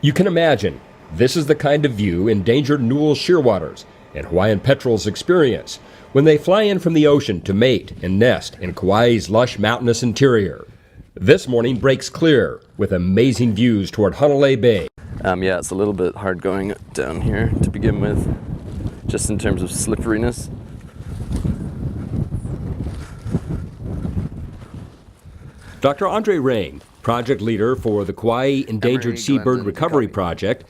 You can imagine, this is the kind of view endangered Newell shearwaters and Hawaiian petrels experience when they fly in from the ocean to mate and nest in Kauai's lush mountainous interior. This morning breaks clear with amazing views toward Hanalei Bay. Yeah, it's a little bit hard going down here to begin with, just in terms of slipperiness. Dr. Andre Rain, project leader for the Kauai Endangered Seabird Recovery Project,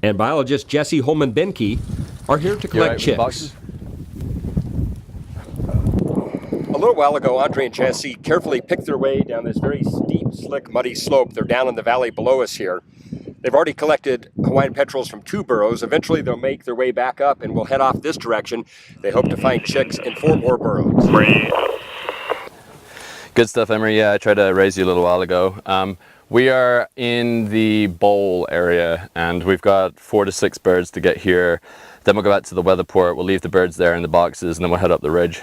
and biologist Jesse Holman-Benke are here to collect chicks. A little while ago, Andre and Jesse carefully picked their way down this very steep, slick, muddy slope. They're down in the valley below us here. They've already collected Hawaiian petrels from 2 burrows. Eventually, they'll make their way back up and will head off this direction. They hope to find chicks in 4 more burrows. Good stuff, Emery. Yeah, I tried to raise you a little while ago. We are in the bowl area, and we've got 4 to 6 birds to get here. Then we'll go back to the weather port. We'll leave the birds there in the boxes, and then we'll head up the ridge.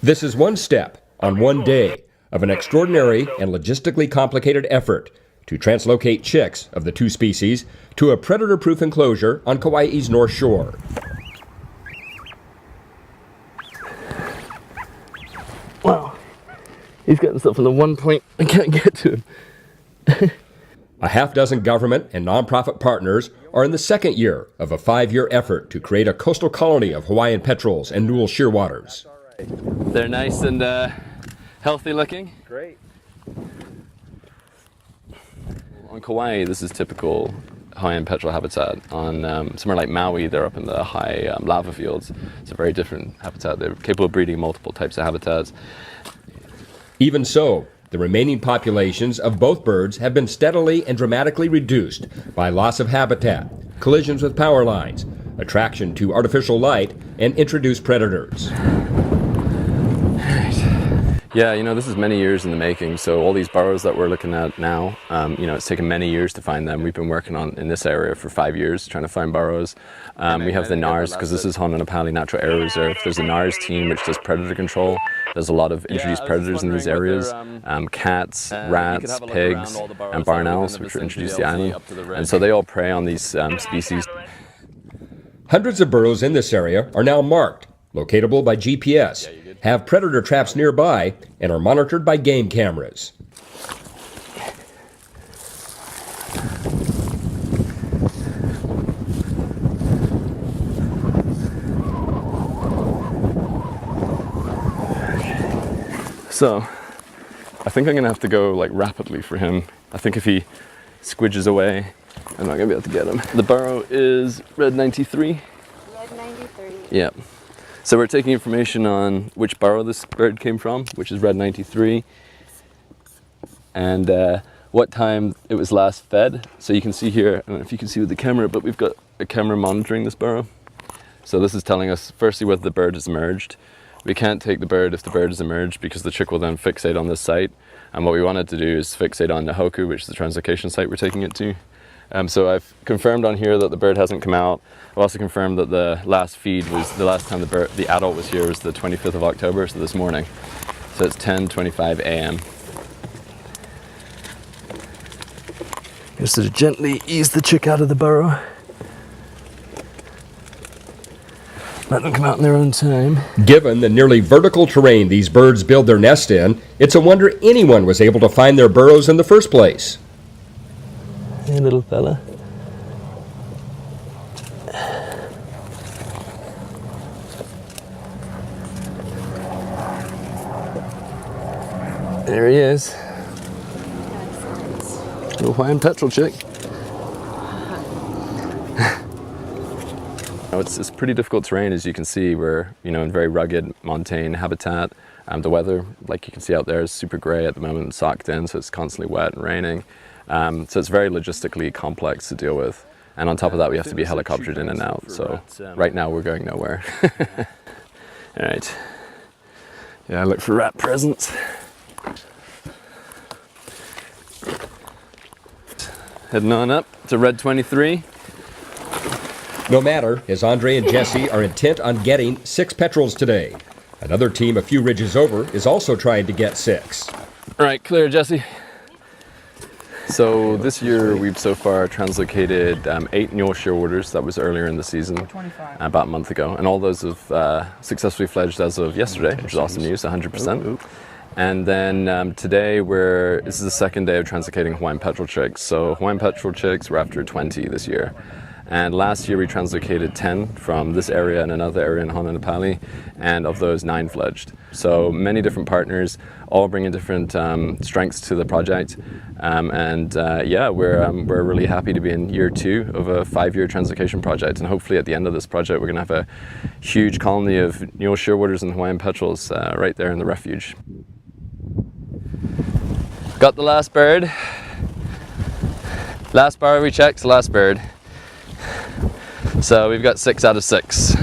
This is one step on one day of an extraordinary and logistically complicated effort to translocate chicks of the 2 species to a predator-proof enclosure on Kauai's North Shore. Wow. He's got himself in the one point I can't get to him. A half-dozen government and nonprofit partners are in the 2nd year of a 5-year effort to create a coastal colony of Hawaiian petrels and Newell shearwaters. They're nice and healthy looking. Great. On Kauai, this is typical Hawaiian petrel habitat. On somewhere like Maui, they're up in the high lava fields. It's a very different habitat. They're capable of breeding multiple types of habitats. Even so, the remaining populations of both birds have been steadily and dramatically reduced by loss of habitat, collisions with power lines, attraction to artificial light, and introduced predators. Yeah, you know, this is many years in the making. So all these burrows that we're looking at now, you know, it's taken many years to find them. We've been working on in this area for 5 years trying to find burrows. We have the NARS, because this is Hononapali Natural Area Reserve. There's a NARS team which does predator control. There's a lot of introduced predators in these areas. Cats, rats, pigs, and barn owls, which were introduced to the island. And so they all prey on these species. Hundreds of burrows in this area are now marked, locatable by GPS, have predator traps nearby, and are monitored by game cameras. So, I think I'm going to have to go like rapidly for him. I think if he squidges away, I'm not going to be able to get him. The burrow is red 93. Red 93. Yeah. So we're taking information on which burrow this bird came from, which is red 93, and what time it was last fed. So you can see here, I don't know if you can see with the camera, but we've got a camera monitoring this burrow. So this is telling us firstly whether the bird has emerged. We can't take the bird if the bird has emerged because the chick will then fixate on this site. And what we wanted to do is fixate on Nahoku, which is the translocation site we're taking it to. So I've confirmed on here that the bird hasn't come out. I've also confirmed that the last feed was, the last time the adult was here was the 25th of October, so this morning. So it's 10:25 a.m. Just to gently ease the chick out of the burrow. Let them come out in their own time. Given the nearly vertical terrain these birds build their nest in, it's a wonder anyone was able to find their burrows in the first place. Hey, little fella. There he is. Little Hawaiian petrel chick. It's pretty difficult terrain, as you can see. We're, you know, in very rugged montane habitat. The weather, like you can see out there, is super grey at the moment, socked in, so it's constantly wet and raining. So it's very logistically complex to deal with. And on top of that, we have to be helicoptered in and out. So right now we're going nowhere. All right. Yeah, look for rat presence. Heading on up to red 23. No matter, as Andre and Jesse are intent on getting 6 petrels today. Another team a few ridges over is also trying to get 6. All right, clear, Jesse. So this year we've so far translocated 8 mule shearwaters. That was earlier in the season, about a month ago, and all those have successfully fledged as of yesterday, which is awesome news, 100%. And then today this is the second day of translocating Hawaiian petrel chicks. So Hawaiian petrel chicks, we're after 20 this year. And last year we translocated 10 from this area and another area in Honolulu, and of those 9 fledged. So many different partners, all bringing different strengths to the project. Yeah, we're really happy to be in year 2 of a 5-year translocation project. And hopefully at the end of this project, we're gonna have a huge colony of mule shearwaters and Hawaiian petrels right there in the refuge. Got the last bird. Last bar we checked, the last bird. So we've got 6 out of 6.